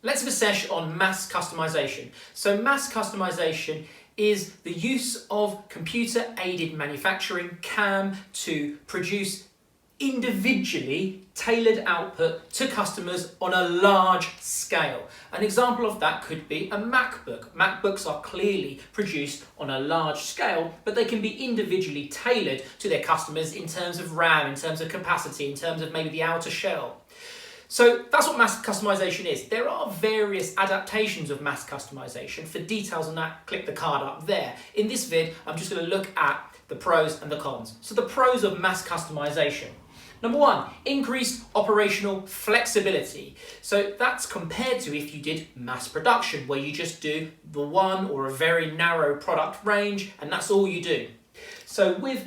Let's have a sesh on mass customization. So mass customization is the use of computer-aided manufacturing, CAM, to produce individually tailored output to customers on a large scale. An example of that could be a MacBook. MacBooks are clearly produced on a large scale, but they can be individually tailored to their customers in terms of RAM, in terms of capacity, in terms of maybe the outer shell. So that's what mass customization is. There are various adaptations of mass customization. For details on that, click the card up there. In this vid, I'm just going to look at the pros and the cons. So the pros of mass customization. Number one, increased operational flexibility. So that's compared to if you did mass production, where you just do the one or a very narrow product range, and that's all you do. So with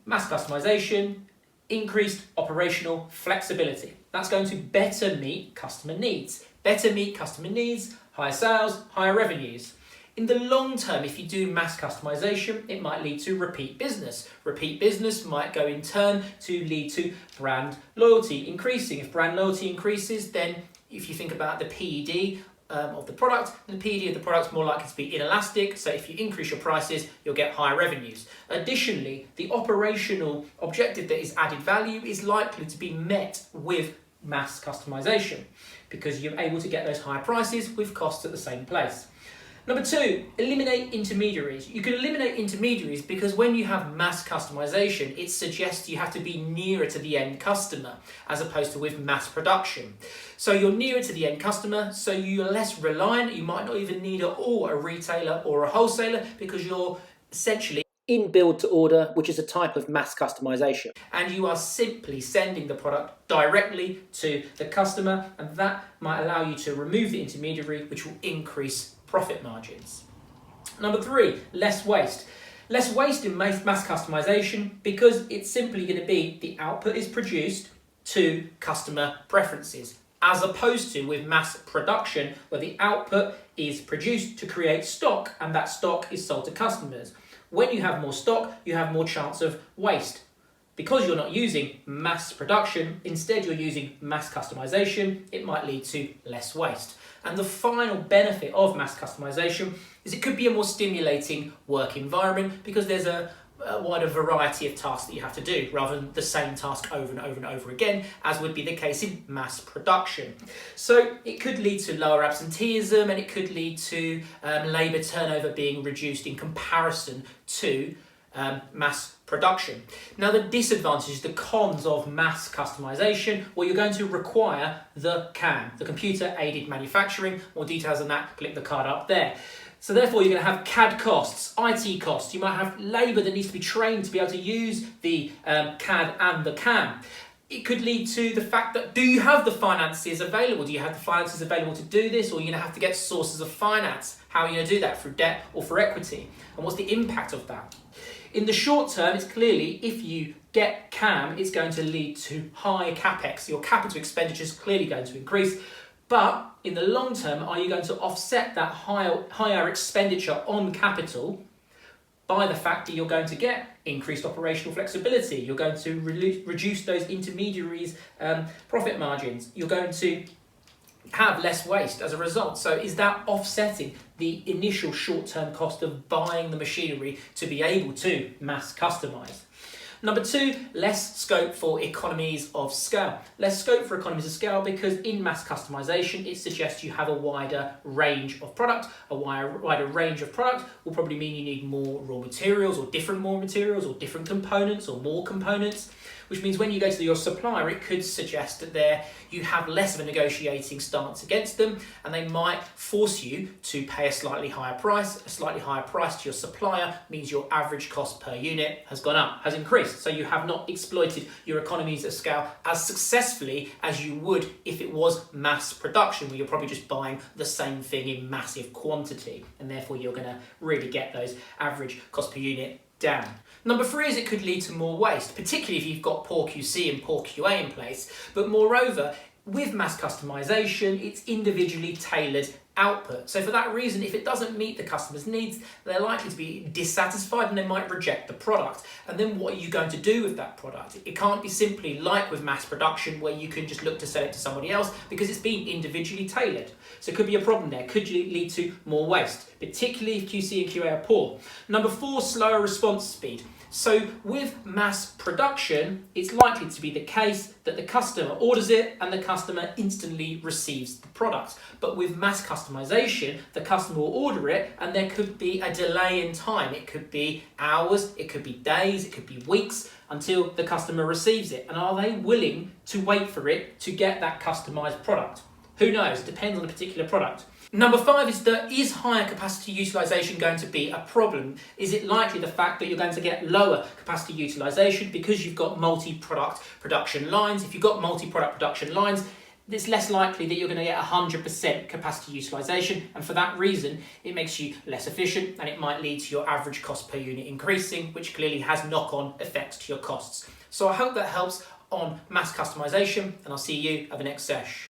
mass customization, increased operational flexibility. That's going to better meet customer needs. Better meet customer needs, higher sales, higher revenues. In the long term, if you do mass customization, it might lead to repeat business. Repeat business might go in turn to lead to brand loyalty increasing. If brand loyalty increases, then if you think about the PED of the product, the PED of the product is more likely to be inelastic, so if you increase your prices, you'll get higher revenues. Additionally, the operational objective that is added value is likely to be met with mass customization because you're able to get those higher prices with costs at the same place. Number two, eliminate intermediaries. You can eliminate intermediaries because when you have mass customization, it suggests you have to be nearer to the end customer as opposed to with mass production. So you're nearer to the end customer, so you're less reliant. You might not even need a retailer or a wholesaler because you're essentially in build to order, which is a type of mass customization. And you are simply sending the product directly to the customer, and that might allow you to remove the intermediary, which will increase profit margins. Number three, less waste. Less waste in mass customization because it's simply going to be the output is produced to customer preferences, as opposed to with mass production where the output is produced to create stock and that stock is sold to customers. When you have more stock, you have more chance of waste. Because you're not using mass production, instead you're using mass customization, it might lead to less waste. And the final benefit of mass customization is it could be a more stimulating work environment because there's a wider variety of tasks that you have to do rather than the same task over and over and over again, as would be the case in mass production. So it could lead to lower absenteeism and it could lead to labour turnover being reduced in comparison to mass production. Now the disadvantages, the cons of mass customization, well, you're going to require the CAM, the computer aided manufacturing. More details on that, click the card up there. So therefore you're going to have CAD costs, IT costs, you might have labour that needs to be trained to be able to use the CAD and the CAM. It could lead to the fact that, do you have the finances available? Do you have the finances available to do this, or are you going to have to get sources of finance? How are you going to do that, through debt or for equity? And what's the impact of that? In the short term, it's clearly, if you get CAM, it's going to lead to high capex. Your capital expenditure is clearly going to increase. But in the long term, are you going to offset that higher expenditure on capital by the fact that you're going to get increased operational flexibility? You're going to reduce those intermediaries' profit margins. You're going to have less waste as a result. So is that offsetting the initial short-term cost of buying the machinery to be able to mass customize? Number two, less scope for economies of scale. Less scope for economies of scale because in mass customization, it suggests you have a wider range of product. A wider range of product will probably mean you need more raw materials or different more materials or different components or more components, which means when you go to your supplier, it could suggest that you have less of a negotiating stance against them, and they might force you to pay a slightly higher price. A slightly higher price to your supplier means your average cost per unit has gone up, has increased. So you have not exploited your economies of scale as successfully as you would if it was mass production, where you're probably just buying the same thing in massive quantity, and therefore you're going to really get those average cost per unit down. Number three is it could lead to more waste, particularly if you've got poor QC and poor QA in place. But moreover, With mass customization, it's individually tailored output. So for that reason, if it doesn't meet the customer's needs, they're likely to be dissatisfied and they might reject the product. And then what are you going to do with that product? It can't be simply like with mass production where you can just look to sell it to somebody else because it's been individually tailored. So it could be a problem there. Could lead to more waste, particularly if QC and QA are poor. Number 4, slower response speed. So with mass production, it's likely to be the case that the customer orders it and the customer instantly receives the product. But with mass customization, the customer will order it and there could be a delay in time. It could be hours, it could be days, it could be weeks until the customer receives it. And are they willing to wait for it to get that customized product? Who knows? It depends on the particular product. Number 5 is higher capacity utilisation going to be a problem? Is it likely the fact that you're going to get lower capacity utilisation because you've got multi-product production lines? If you've got multi-product production lines, it's less likely that you're going to get 100% capacity utilisation, and for that reason it makes you less efficient and it might lead to your average cost per unit increasing, which clearly has knock-on effects to your costs. So I hope that helps on mass customisation, and I'll see you at the next sesh.